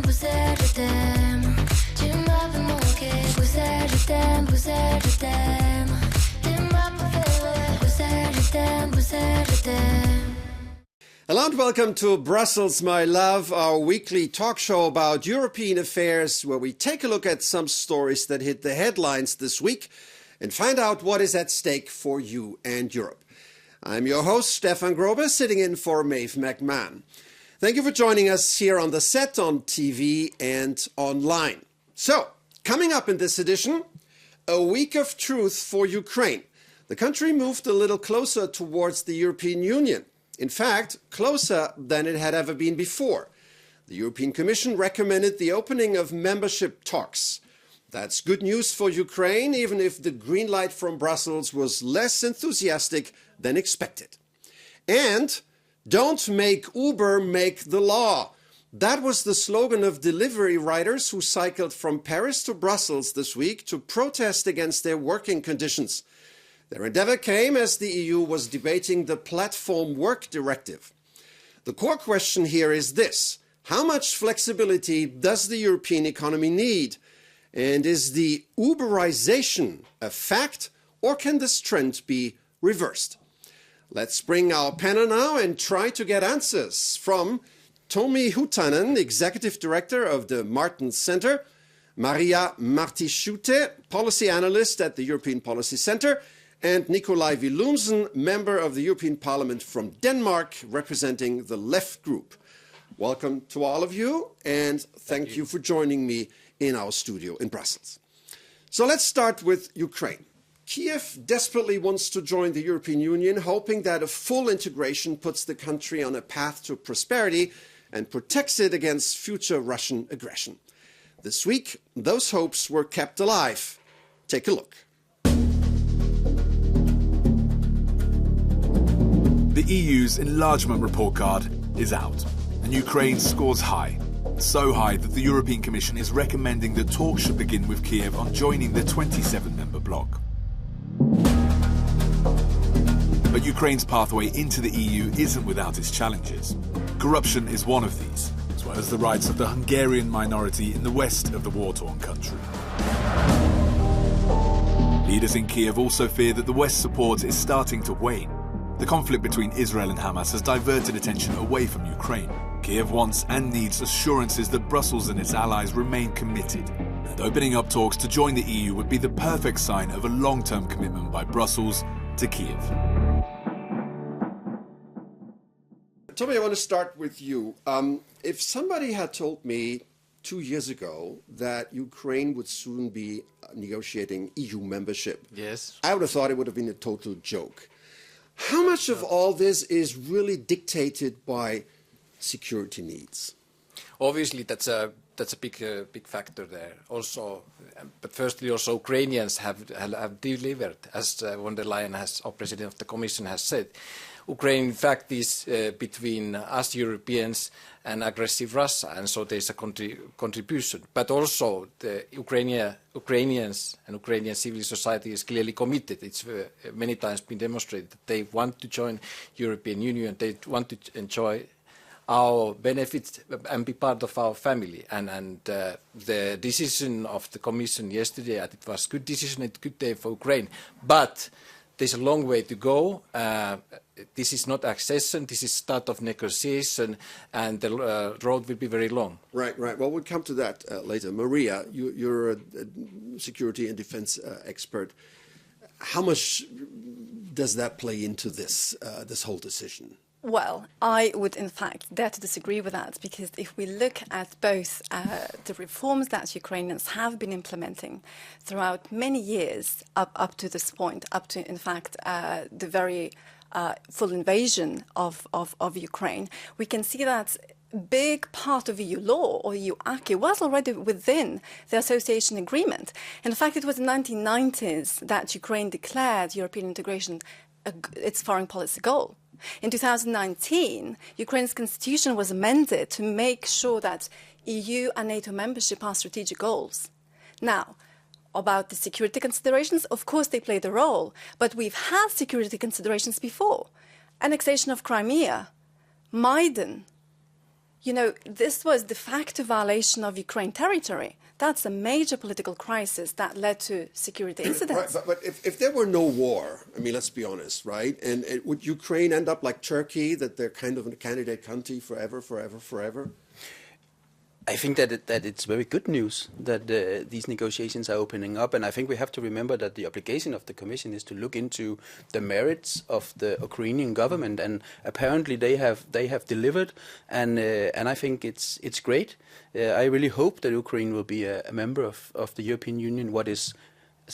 Bruxelles, je t'aime. Tu m'avais manqué, Bruxelles, je t'aime, Bruxelles, je t'aime. T'es ma préférée, Bruxelles, je t'aime, Bruxelles, je t'aime. Hello and welcome to Brussels, my love, our weekly talk show about European affairs, where we take a look at some stories that hit the headlines this week and find out what is at stake for you and Europe. I'm your host, Stefan Grobe, sitting in for Maeve McMahon. Thank you for joining us here on the set, on TV and online. So, coming up in this edition, a week of truth for Ukraine. The country moved a little closer towards the European Union. In fact, closer than it had ever been before. The European Commission recommended the opening of membership talks. That's good news for Ukraine, even if the green light from Brussels was less enthusiastic than expected. And don't make Uber make the law. That was the slogan of delivery riders who cycled from Paris to Brussels this week to protest against their working conditions. Their endeavour came as the EU was debating the Platform Work Directive. The core question here is this: how much flexibility does the European economy need? And is the uberization a fact, or can this trend be reversed? Let's bring our panel now and try to get answers from Tomi Hutanen, Executive Director of the Martens Center, Maria Martischute, Policy Analyst at the European Policy Center, and Nikolai Villumsen, member of the European Parliament from Denmark, representing the Left Group. Welcome to all of you, and thank you for joining me in our studio in Brussels. So let's start with Ukraine. Kiev desperately wants to join the European Union, hoping that a full integration puts the country on a path to prosperity and protects it against future Russian aggression. This week, those hopes were kept alive. Take a look. The EU's enlargement report card is out, and Ukraine scores high. So high that the European Commission is recommending that talks should begin with Kiev on joining the 27-member bloc. But Ukraine's pathway into the EU isn't without its challenges. Corruption is one of these, as well as the rights of the Hungarian minority in the west of the war-torn country. Leaders in Kiev also fear that the West's support is starting to wane. The conflict between Israel and Hamas has diverted attention away from Ukraine. Kiev wants and needs assurances that Brussels and its allies remain committed. And opening up talks to join the EU would be the perfect sign of a long-term commitment by Brussels to Kiev. Tomi, I want to start with you. If somebody had told me 2 years ago that Ukraine would soon be negotiating EU membership, yes, I would have thought it would have been a total joke. How much of all this is really dictated by security needs? Obviously, that's a big factor there. Also, but firstly, also Ukrainians have delivered, as von der Leyen, our President of the Commission, has said. Ukraine, in fact, is between us Europeans and aggressive Russia, and so there's a contribution. But also, the Ukrainians and Ukrainian civil society is clearly committed. It's many times been demonstrated that they want to join European Union. They want to enjoy our benefits and be part of our family. And the decision of the Commission yesterday, it was a good decision, a good day for Ukraine. But there's a long way to go. This is not accession, this is start of negotiation, and the road will be very long. Right. Well, we'll come to that later. Maria, you're a security and defense expert. How much does that play into this whole decision? Well, I would in fact dare to disagree with that, because if we look at both the reforms that Ukrainians have been implementing throughout many years up to this point, up to in fact the very full invasion of Ukraine, we can see that a big part of EU law or EU acquis was already within the association agreement. In fact, it was in the 1990s that Ukraine declared European integration its foreign policy goal. In 2019, Ukraine's constitution was amended to make sure that EU and NATO membership are strategic goals. Now, about the security considerations, of course they played a role, but we've had security considerations before. Annexation of Crimea, Maidan, You know, this was de facto violation of Ukraine territory. That's a major political crisis that led to security incidents. Right, but if there were no war, I mean, let's be honest, right? And would Ukraine end up like Turkey, that they're kind of a candidate country forever? I think that it's very good news that these negotiations are opening up, and I think we have to remember that the obligation of the Commission is to look into the merits of the Ukrainian government, and apparently they have delivered, and I think it's great. I really hope that Ukraine will be a member of the European Union.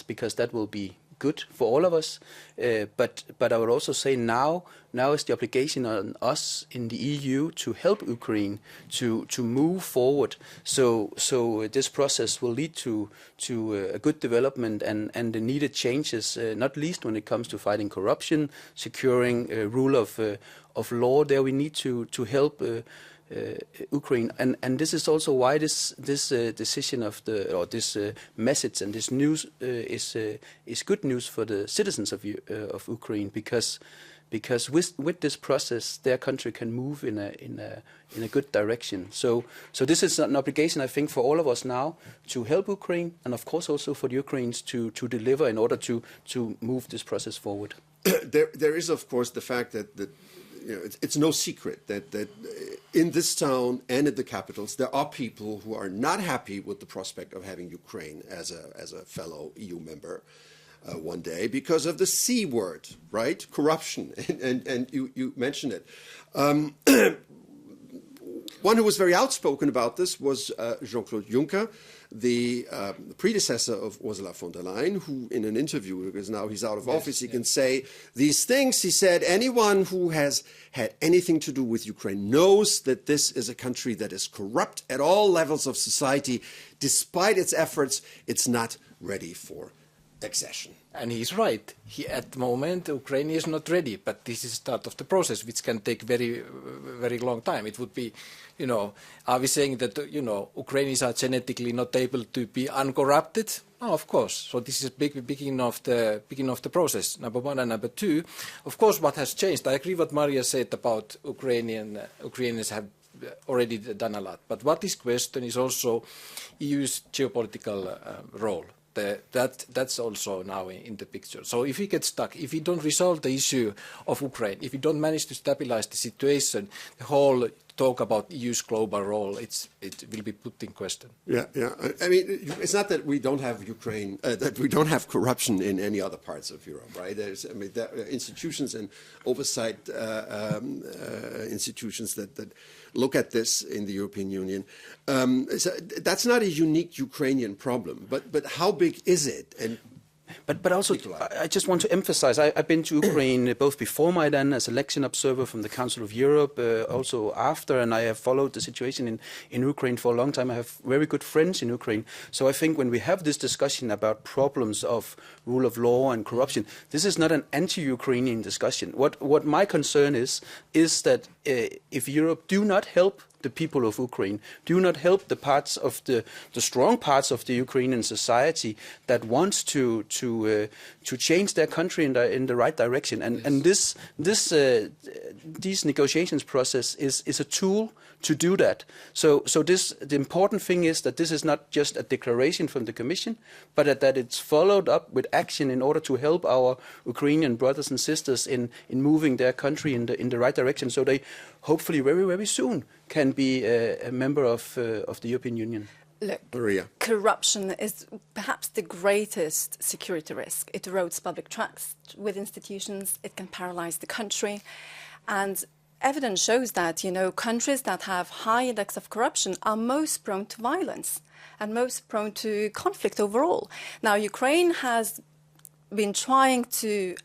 Because that will be good for all of us. But I would also say now is the obligation on us in the EU to help Ukraine to move forward. So this process will lead to a good development and the needed changes, not least when it comes to fighting corruption, securing rule of law. There we need to help Ukraine, and this is also why this decision of this message and this news is good news for the citizens of Ukraine, because with this process their country can move in a good direction. So this is an obligation, I think, for all of us now to help Ukraine, and of course also for the Ukrainians to deliver in order to move this process forward. There is of course the fact that you know, it's no secret that in this town and in the capitals there are people who are not happy with the prospect of having Ukraine as a fellow EU member one day because of the C word, right? Corruption, and you mentioned it. One who was very outspoken about this was Jean-Claude Juncker, the predecessor of Ursula von der Leyen, who in an interview, because now he's out of office, he can say these things. He said, anyone who has had anything to do with Ukraine knows that this is a country that is corrupt at all levels of society. Despite its efforts, it's not ready for accession. And he's right. At the moment, Ukraine is not ready, but this is start of the process, which can take very, very long time. It would be, are we saying that, Ukrainians are genetically not able to be uncorrupted? No, of course. So this is beginning of the process, number one. And number two, of course, what has changed. I agree what Maria said about Ukrainians have already done a lot. But what is question is also EU's geopolitical role. That's also now in the picture. So if we get stuck, if we don't resolve the issue of Ukraine, if we don't manage to stabilize the situation, the whole talk about EU's global role, it will be put in question. Yeah. I mean, it's not that we don't have Ukraine, that we don't have corruption in any other parts of Europe, right? There are institutions and oversight institutions that look at this in the European Union. So that's not a unique Ukrainian problem, but how big is it? And But also, I just want to emphasize, I've been to Ukraine both before Maidan as election observer from the Council of Europe, also after, and I have followed the situation in Ukraine for a long time. I have very good friends in Ukraine. So I think when we have this discussion about problems of rule of law and corruption, this is not an anti-Ukrainian discussion. What my concern is that if Europe do not help the people of Ukraine, do not help the parts of the strong parts of the Ukrainian society that wants to change their country in the right direction, and these negotiations process is a tool to do that. So the important thing is that this is not just a declaration from the Commission, but that it's followed up with action in order to help our Ukrainian brothers and sisters in moving their country in the right direction. So they hopefully very, very soon can be a member of the European Union. Look, Maria. Corruption is perhaps the greatest security risk. It erodes public trust with institutions. It can paralyze the country. And evidence shows that, countries that have high index of corruption are most prone to violence and most prone to conflict overall. Now, Ukraine has been trying to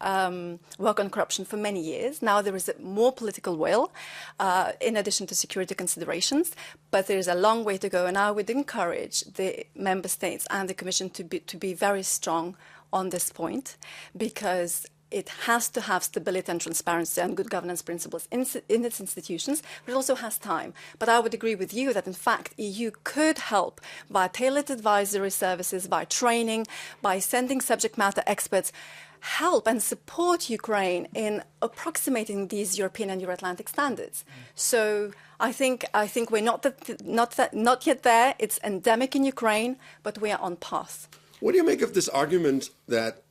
work on corruption for many years. Now there is more political will, in addition to security considerations, but there is a long way to go. And I would encourage the member states and the Commission to be very strong on this point, because it has to have stability and transparency and good governance principles in its institutions, but it also has time. But I would agree with you that, in fact, EU could help by tailored advisory services, by training, by sending subject matter experts. help and support Ukraine in approximating these European and Euro-Atlantic standards. So I think we're not yet there. It's endemic in Ukraine, but we are on path. What do you make of this argument that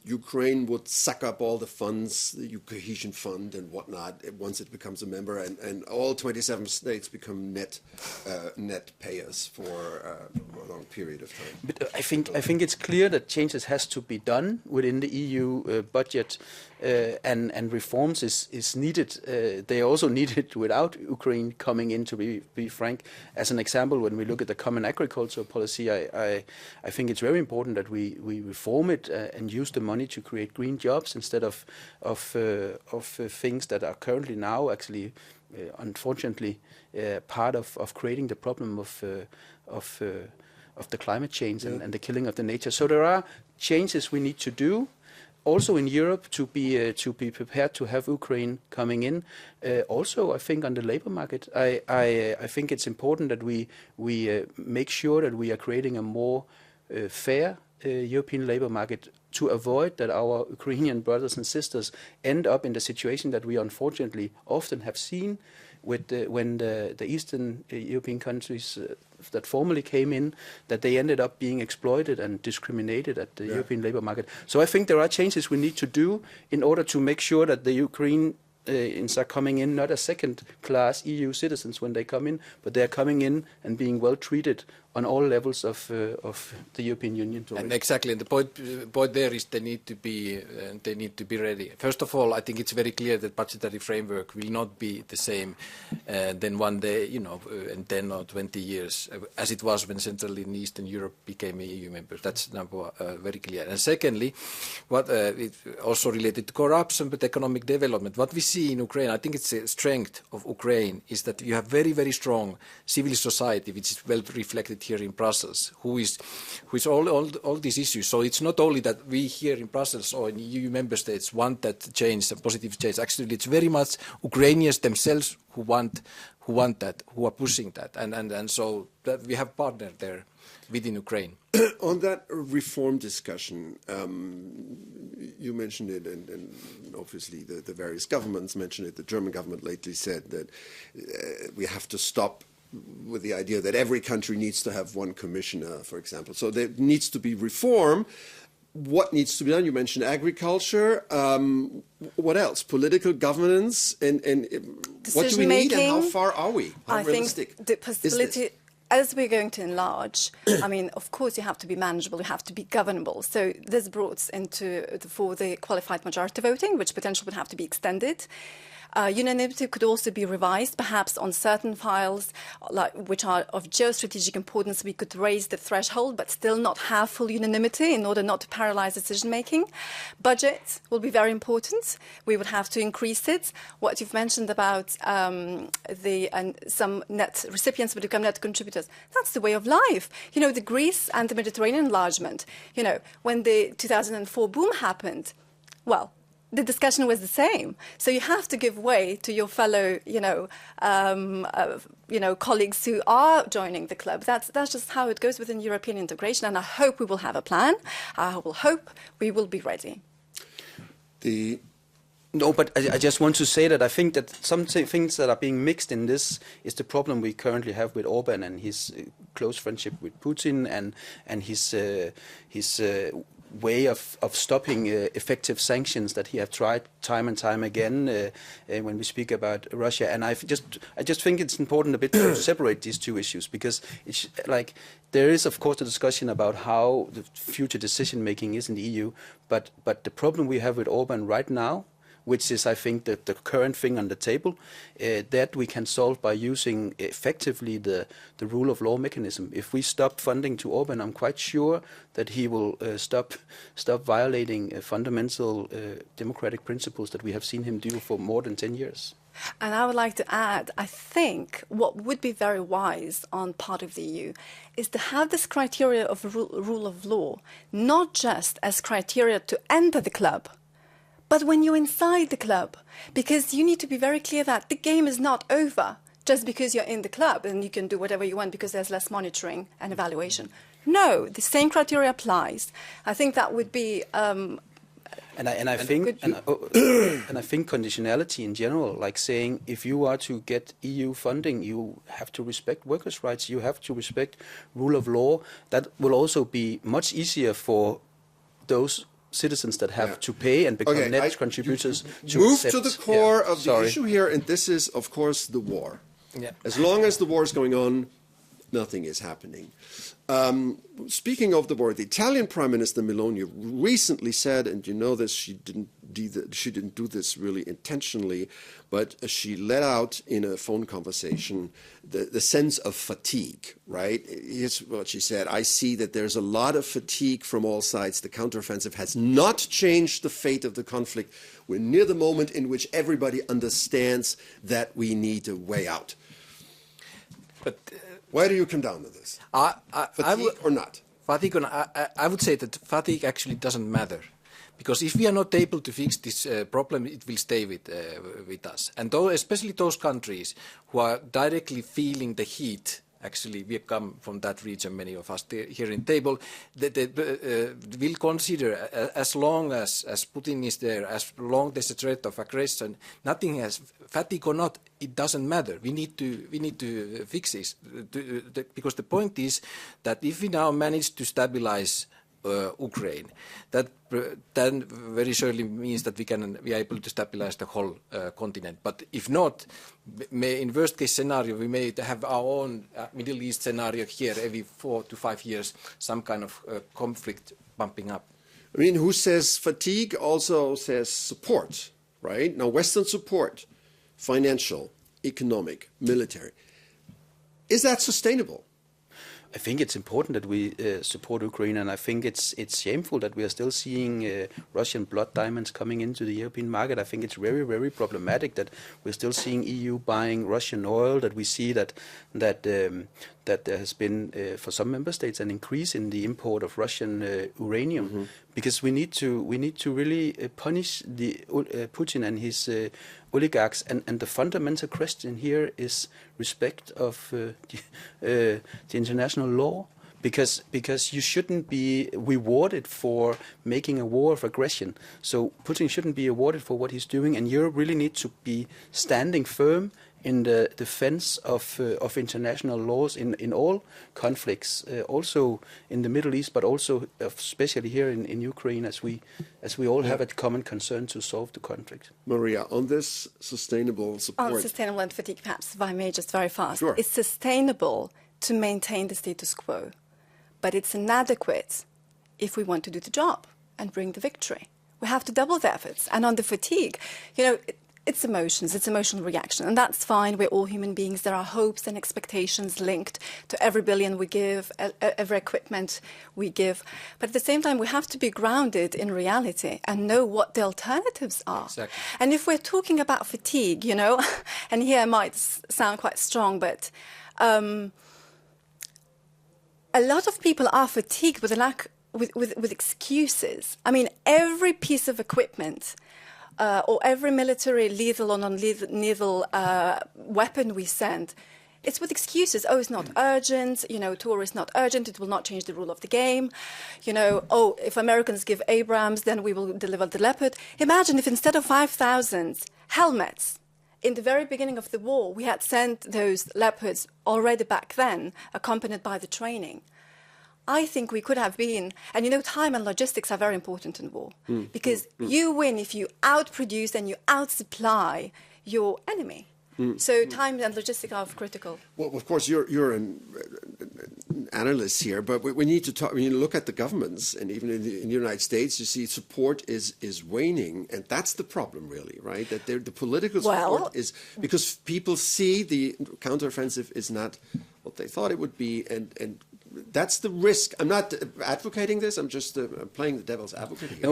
Ukraine would suck up all the funds, the cohesion fund and whatnot, once it becomes a member, and all 27 states become net payers for a long period of time? But I think it's clear that changes has to be done within the EU budget, and reforms is needed. They are also needed without Ukraine coming in. To be frank, as an example, when we look at the common agricultural policy, I think it's very important that we reform it and use the money to create green jobs instead of things that are currently now actually, unfortunately, part of creating the problem of the climate change and the killing of the nature. So there are changes we need to do. Also in Europe, to be prepared to have Ukraine coming in. Also, I think on the labor market, I think it's important that we make sure that we are creating a more fair European labor market to avoid that our Ukrainian brothers and sisters end up in the situation that we unfortunately often have seen with when the Eastern European countries that formerly came in, that they ended up being exploited and discriminated at the European labor market. So I think there are changes we need to do in order to make sure that the Ukrainians are coming in not as second-class EU citizens when they come in, but they are coming in and being well treated on all levels of the European Union. And exactly, and the point there is they need to be ready. First of all, I think it's very clear that budgetary framework will not be the same than one day, in 10 or 20 years, as it was when Central and Eastern Europe became EU members. That's number very clear. And secondly, what it also related to corruption but economic development. What we see in Ukraine, I think it's a strength of Ukraine, is that you have very, very strong civil society, which is well reflected here in Brussels, who is all these issues. So it's not only that we here in Brussels or in EU member states want that change, a positive change. Actually, it's very much Ukrainians themselves who want that, who are pushing that, and so that we have partnered there within Ukraine. On that reform discussion, you mentioned it, and obviously the various governments mentioned it. The German government lately said that we have to stop with the idea that every country needs to have one commissioner, for example. So there needs to be reform. What needs to be done? You mentioned agriculture. What else? Political governance, and what do we need, and how far are we? How realistic think the possibility, as we're going to enlarge, I mean, of course, you have to be manageable, you have to be governable. So this brought for the qualified majority voting, which potentially would have to be extended. Unanimity could also be revised, perhaps on certain files which are of geostrategic importance. We could raise the threshold, but still not have full unanimity in order not to paralyze decision-making. Budget will be very important. We would have to increase it. What you've mentioned about some net recipients would become net contributors, that's the way of life. The Greece and the Mediterranean enlargement, when the 2004 boom happened, well, the discussion was the same. So you have to give way to your fellow, colleagues who are joining the club. That's just how it goes within European integration. And I hope we will have a plan. I will hope we will be ready. No, but I just want to say that I think that some things that are being mixed in this is the problem we currently have with Orban and his close friendship with Putin and his way of stopping effective sanctions that he have tried time and time again when we speak about Russia. And I just think it's important a bit to separate these two issues, because it's like there is, of course, a discussion about how the future decision making is in the EU, but the problem we have with Orban right now, which is, I think, the current thing on the table, that we can solve by using effectively the rule of law mechanism. If we stop funding to Orban, I'm quite sure that he will stop violating fundamental democratic principles that we have seen him do for more than 10 years. And I would like to add, I think what would be very wise on part of the EU is to have this criteria of rule of law, not just as criteria to enter the club, but when you're inside the club, because you need to be very clear that the game is not over just because you're in the club and you can do whatever you want because there's less monitoring and evaluation. No, the same criteria applies. I think that would be And I think conditionality in general, like saying if you are to get EU funding, you have to respect workers' rights, you have to respect rule of law. That will also be much easier for those citizens that have to pay and become net contributors. Move to the core of the issue here, and this is, of course, the war. Yeah. As long as the war is going on, nothing is happening. Speaking of the war, the Italian Prime Minister Meloni recently said, and you know this, she didn't do this really intentionally, but she let out in a phone conversation the sense of fatigue, right? Here's what she said: I see that there's a lot of fatigue from all sides. The counteroffensive has not changed the fate of the conflict. We're near the moment in which everybody understands that we need a way out. But why do you come down to this? Fatigue or not? Fatigue, I would say that fatigue actually doesn't matter. Because if we are not able to fix this problem, it will stay with us. And especially those countries who are directly feeling the heat, actually we come from that region, many of us here in the table, that will consider as long as Putin is there, as long as there's a threat of aggression, nothing has, fatigue or not, it doesn't matter. We need to fix this. Because the point is that if we now manage to stabilize Ukraine, that then very surely means that we are able to stabilize the whole continent. But if not, in worst case scenario, we may have our own Middle East scenario here every 4 to 5 years, some kind of conflict bumping up. I mean, who says fatigue also says support, right? Now, Western support, financial, economic, military, is that sustainable? I think it's important that we support Ukraine, and I think it's shameful that we are still seeing Russian blood diamonds coming into the European market. I think it's very, very problematic that we're still seeing EU buying Russian oil, that we see that there has been, for some member states, an increase in the import of Russian uranium, because we need to really punish the Putin and his oligarchs, and the fundamental question here is respect of the international law, because you shouldn't be rewarded for making a war of aggression. So Putin shouldn't be rewarded for what he's doing, and Europe really needs to be standing firm in the defense of international laws in all conflicts, also in the Middle East, but also especially here in Ukraine, as we all have a common concern to solve the conflict. Maria, on this sustainable support. On sustainable and fatigue, perhaps, if I may, just very fast. Sure. It's sustainable to maintain the status quo, but it's inadequate if we want to do the job and bring the victory. We have to double the efforts. And on the fatigue, it's emotions, it's emotional reaction, and that's fine. We're all human beings. There are hopes and expectations linked to every billion we give, every equipment we give. But at the same time, we have to be grounded in reality and know what the alternatives are. Exactly. And if we're talking about fatigue, and here I might sound quite strong, but a lot of people are fatigued with with excuses. I mean, every piece of equipment or every military lethal or non-lethal weapon we send, it's with excuses. Oh, it's not urgent. Tour is not urgent. It will not change the rule of the game. If Americans give Abrams, then we will deliver the Leopard. Imagine if instead of 5,000 helmets in the very beginning of the war, we had sent those Leopards already back then, accompanied by the training. I think we could have been, and time and logistics are very important in war, because you win if you outproduce and you outsupply your enemy. So time and logistics are critical. Well, of course, you're an analyst here, but we need to talk. When you look at the governments, and even in the United States, you see support is waning, and that's the problem, really, right? That the political support is because people see the counteroffensive is not what they thought it would be, and that's the risk. I'm not advocating this. I'm just playing the devil's advocate here. No,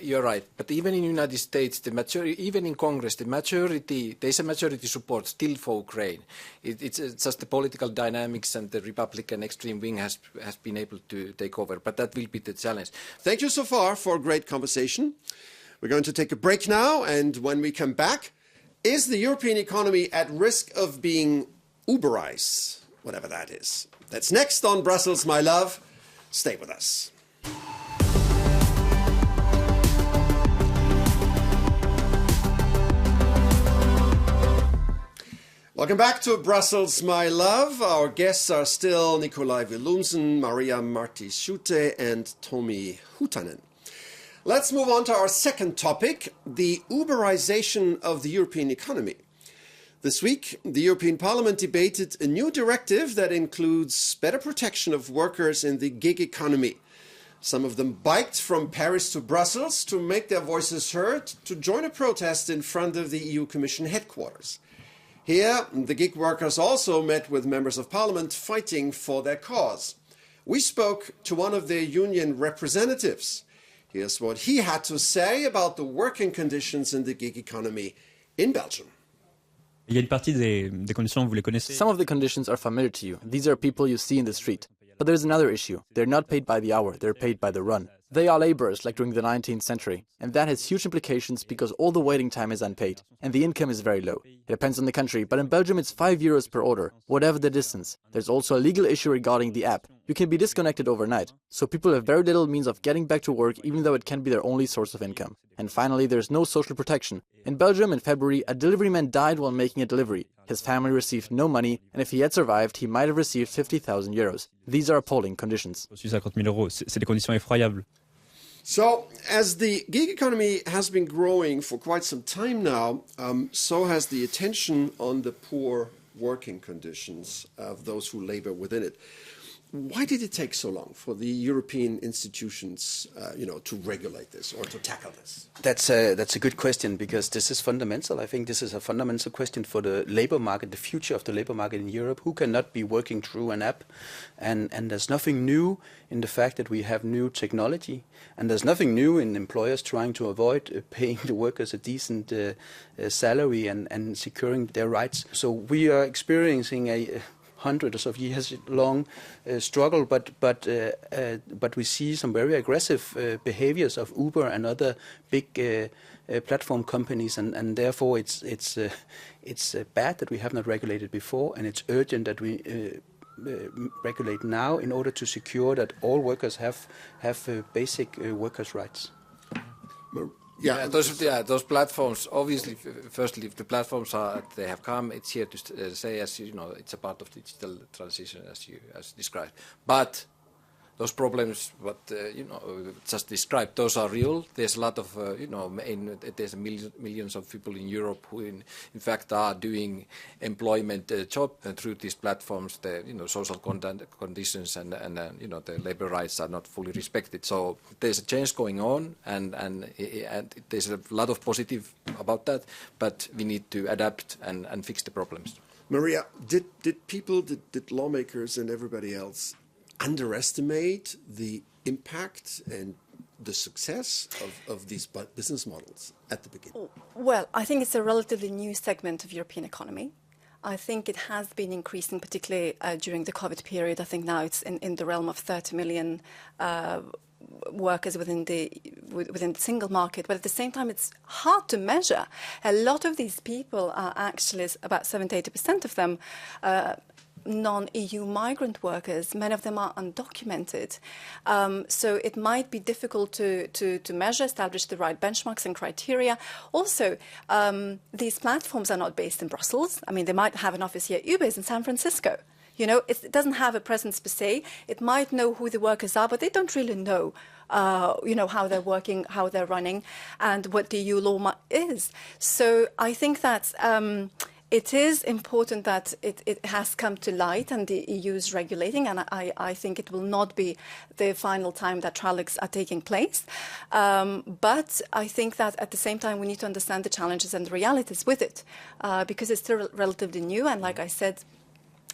you're right. But even in the United States, even in Congress, there's a majority support still for Ukraine. It's just the political dynamics, and the Republican extreme wing has been able to take over. But that will be the challenge. Thank you so far for a great conversation. We're going to take a break now, and when we come back, is the European economy at risk of being uberized? Whatever that is. That's next on Brussels, my love. Stay with us. Welcome back to Brussels, my love. Our guests are still Nikolai Willumsen, Maria Marti-Schute, and Tomi Hutanen. Let's move on to our second topic, the uberization of the European economy. This week, the European Parliament debated a new directive that includes better protection of workers in the gig economy. Some of them biked from Paris to Brussels to make their voices heard, to join a protest in front of the EU Commission headquarters. Here, the gig workers also met with members of parliament fighting for their cause. We spoke to one of their union representatives. Here's what he had to say about the working conditions in the gig economy in Belgium. Il y a une partie des conditions, vous les connaissez. Some of the conditions are familiar to you. These are people you see in the street. But there's another issue. They're not paid by the hour, they're paid by the run. They are laborers like during the 19th century, and that has huge implications because all the waiting time is unpaid, and the income is very low. It depends on the country, but in Belgium it's €5 per order, whatever the distance. There's also a legal issue regarding the app. You can be disconnected overnight, so people have very little means of getting back to work even though it can be their only source of income. And finally, there's no social protection. In Belgium in February, a delivery man died while making a delivery. His family received no money, and if he had survived, he might have received €50,000. These are appalling conditions. 50 000 €, c'est des conditions effroyables. So, as the gig economy has been growing for quite some time now, so has the attention on the poor working conditions of those who labor within it. Why did it take so long for the European institutions, to regulate this or to tackle this? That's a good question, because this is fundamental. I think this is a fundamental question for the labor market, the future of the labor market in Europe. Who cannot be working through an app? And there's nothing new in the fact that we have new technology, and there's nothing new in employers trying to avoid paying the workers a decent salary and securing their rights. So we are experiencing a hundreds of years long struggle, but we see some very aggressive behaviors of Uber and other big platform companies, and therefore it's bad that we have not regulated before, and it's urgent that we regulate now in order to secure that all workers have basic workers' rights. Those platforms, obviously, firstly, if the platforms they have come, it's here to say, as you know, it's a part of digital transition, as described. But those problems, what just described, those are real. There's a lot of, there's millions of people in Europe who, in fact, are doing employment job through these platforms. The social conditions and the labor rights are not fully respected. So there's a change going on, and there's a lot of positive about that. But we need to adapt and fix the problems. Maria, did lawmakers and everybody else underestimate the impact and the success of these business models at the beginning? Well, I think it's a relatively new segment of European economy. I think it has been increasing, particularly during the COVID period. I think now it's in the realm of 30 million workers within the single market, but at the same time it's hard to measure. A lot of these people are actually, about 70-80% of them, non-EU migrant workers. Many of them are undocumented. So it might be difficult to measure, establish the right benchmarks and criteria. Also, these platforms are not based in Brussels. I mean, they might have an office here. Uber is in San Francisco. It doesn't have a presence per se. It might know who the workers are, but they don't really know, how they're working, how they're running, and what the EU law is. So I think that it is important that it has come to light and the EU is regulating, and I think it will not be the final time that trilogues are taking place. But I think that at the same time we need to understand the challenges and the realities with it, because it's still relatively new, and like I said,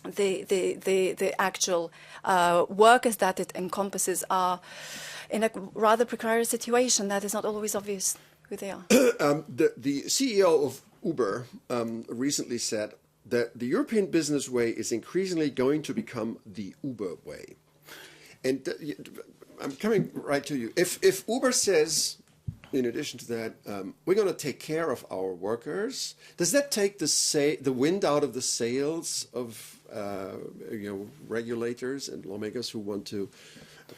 the actual workers that it encompasses are in a rather precarious situation that is not always obvious who they are. The CEO of Uber recently said that the European business way is increasingly going to become the Uber way. And I'm coming right to you. If Uber says, in addition to that, we're going to take care of our workers, does that take the wind out of the sails of regulators and lawmakers who want to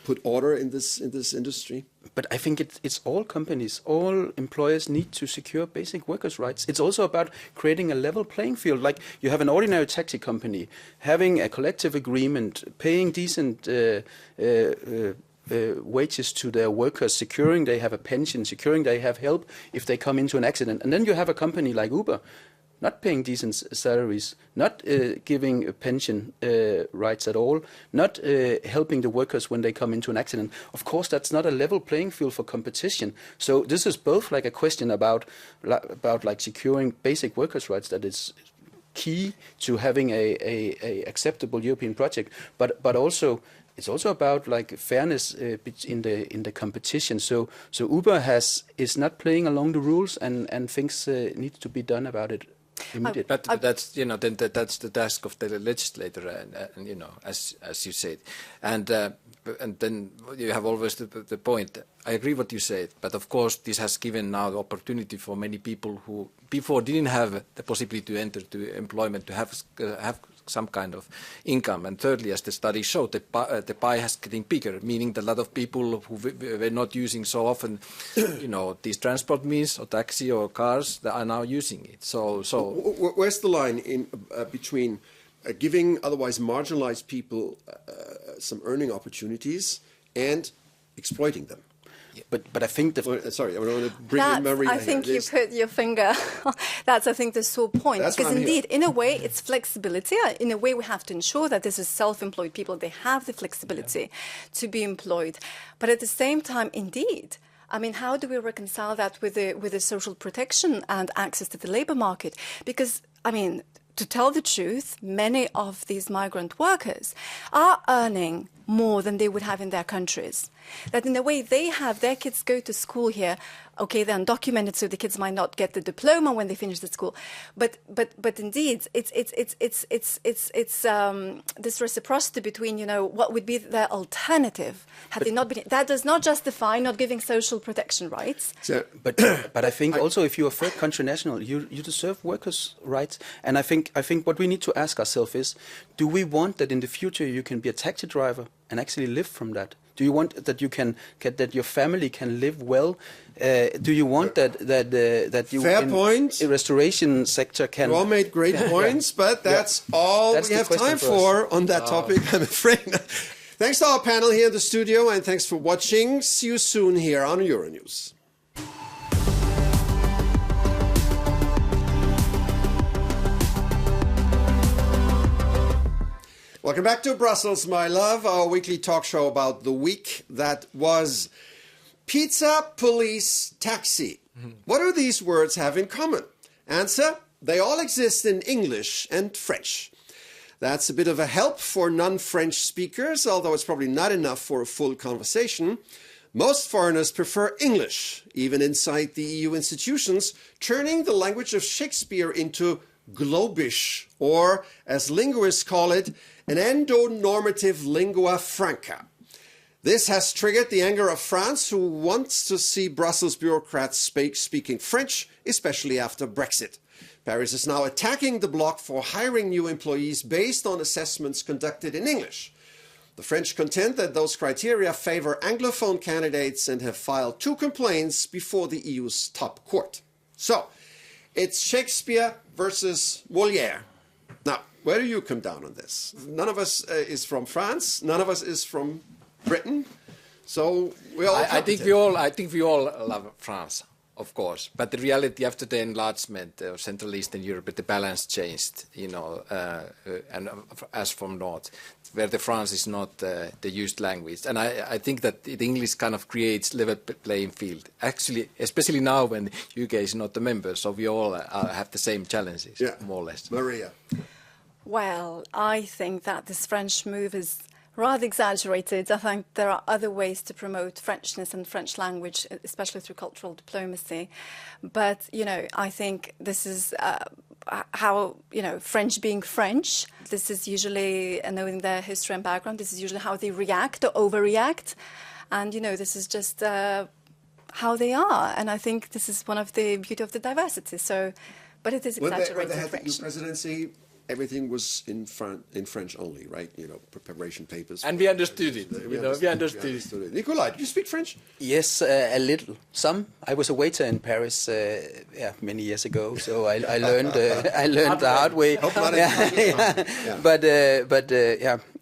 put order in this industry? But I think it's all companies, all employers need to secure basic workers' rights. It's also about creating a level playing field. Like you have an ordinary taxi company, having a collective agreement, paying decent wages to their workers, securing they have a pension, securing they have help if they come into an accident. And then you have a company like Uber, not paying decent salaries, not giving pension rights at all, not helping the workers when they come into an accident. Of course, that's not a level playing field for competition. So this is both like a question about like securing basic workers' rights that is key to having a acceptable European project, but also it's also about like fairness in the competition. So Uber is not playing along the rules, and things need to be done about it. But that's then that's the task of the legislator, and as you said, and then you have always the point. I agree what you said, but of course this has given now the opportunity for many people who before didn't have the possibility to enter to employment to have some kind of income. And thirdly, as the study showed, the pie has getting bigger, meaning that a lot of people who were not using so often, these transport means or taxi or cars, that are now using it. So where's the line in between giving otherwise marginalized people some earning opportunities and exploiting them? But I think sorry, I want to bring in Maria. I think you put your finger. That's, I think, the sore point. Because indeed, in a way, it's flexibility. In a way, we have to ensure that this is self-employed people. They have the flexibility to be employed. But at the same time, indeed, I mean, how do we reconcile that with the social protection and access to the labour market? Because, I mean, to tell the truth, many of these migrant workers are earning more than they would have in their countries. That in a way they have, their kids go to school here, okay, they're undocumented, so the kids might not get the diploma when they finish the school. But indeed, it's this reciprocity between, what would be their alternative had they not been. That does not justify not giving social protection rights. So, but I think also if you're a third country national, you deserve workers' rights. And I think what we need to ask ourselves is, do we want that in the future you can be a taxi driver and actually live from that? Do you want that that your family can live well? Do you want that you fair point. In restoration sector can? You all made great points, but that's all we have time for on that topic, I'm afraid. Thanks to our panel here in the studio, and thanks for watching. See you soon here on Euronews. Welcome back to Brussels, my love, our weekly talk show about the week that was. Pizza, police, taxi. What do these words have in common? Answer, they all exist in English and French. That's a bit of a help for non-French speakers, although it's probably not enough for a full conversation. Most foreigners prefer English, even inside the EU institutions, turning the language of Shakespeare into globish, or, as linguists call it, an endonormative lingua franca. This has triggered the anger of France, who wants to see Brussels bureaucrats speaking French, especially after Brexit. Paris is now attacking the bloc for hiring new employees based on assessments conducted in English. The French contend that those criteria favor Anglophone candidates and have filed 2 complaints before the EU's top court. So, it's Shakespeare versus Molière. Now, where do you come down on this? None of us is from France. None of us is from Britain. So we all. I think we all love France, of course. But the reality after the enlargement of Central Eastern Europe, the balance changed. And as from North, where the France is not the used language, and I think that the English kind of creates level playing field. Actually, especially now when the UK is not a member, so we all have the same challenges, more or less. Maria. Well, I think that this French move is rather exaggerated. I think there are other ways to promote Frenchness and French language, especially through cultural diplomacy. But, I think this is how, French being French, this is usually, knowing their history and background, this is usually how they react or overreact. And, this is just how they are. And I think this is one of the beauty of the diversity. So, but it is exaggerated. When they had the EU presidency, everything was in French only, right? You know, preparation papers. And we understood it. We understood it. Nikolai, do you speak French? Yes, a little. Some. I was a waiter in Paris many years ago, so I learned I learned the hard way.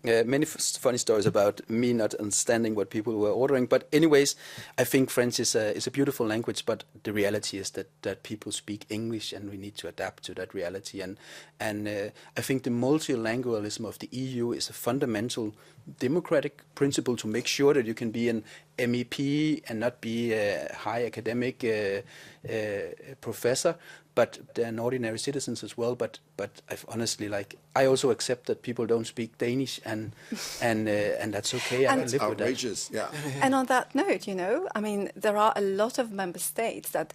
Many funny stories about me not understanding what people were ordering. But anyways, I think French is a beautiful language, but the reality is that people speak English, and we need to adapt to that reality. And I think the multilingualism of the EU is a fundamental democratic principle to make sure that you can be an MEP and not be a high academic professor, but an ordinary citizens as well. But I've honestly, I also accept that people don't speak Danish, and that's okay. I live outrageous, with that. yeah. And on that note, I mean, there are a lot of member states that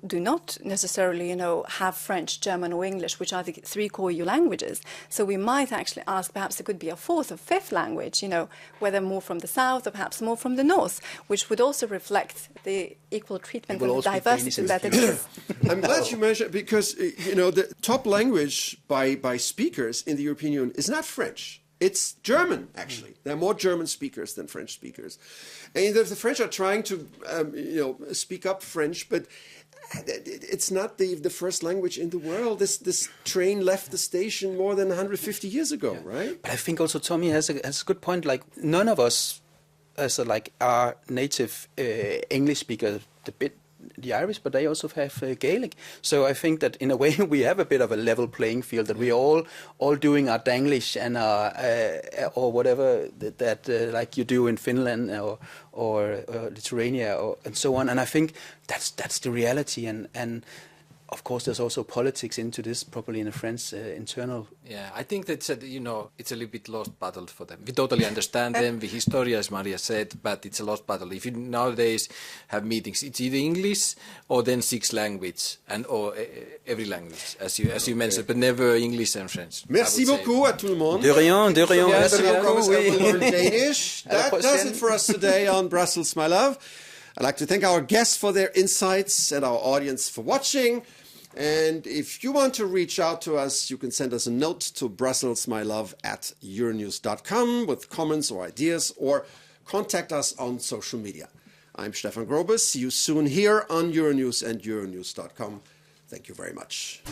do not necessarily, have French, German or English, which are the 3 core EU languages. So we might actually ask, perhaps there could be a 4th or 5th language, whether more from the south or perhaps more from the north, which would also reflect the equal treatment and the diversity that exists. I'm glad you mentioned, because, the top language by speakers in the European Union is not French. It's German, actually. There are more German speakers than French speakers. And the French are trying to, speak up French, but it's not the first language in the world. This train left the station more than 150 years ago, right? But I think also Tommy has a good point. None of us are native English speakers. The Irish, but they also have Gaelic. So I think that in a way we have a bit of a level playing field, that we are all doing our Danglish and or whatever that like you do in Finland or Lithuania and so on. And I think that's the reality. And of course, there's also politics into this, probably in a French internal. Yeah, I think that it's a little bit lost battle for them. We totally understand them. We historia, as Maria said, but it's a lost battle. If you nowadays have meetings, it's either English or then 6 languages or every language, as you mentioned, but never English and French. Merci beaucoup à tout le monde. De rien. Merci beaucoup. Danish. That does it for us today on Brussels, my love. I'd like to thank our guests for their insights and our audience for watching. And if you want to reach out to us, you can send us a note to brusselsmylove@euronews.com with comments or ideas, or contact us on social media. I'm Stefan Grobes. See you soon here on Euronews and euronews.com. Thank you very much.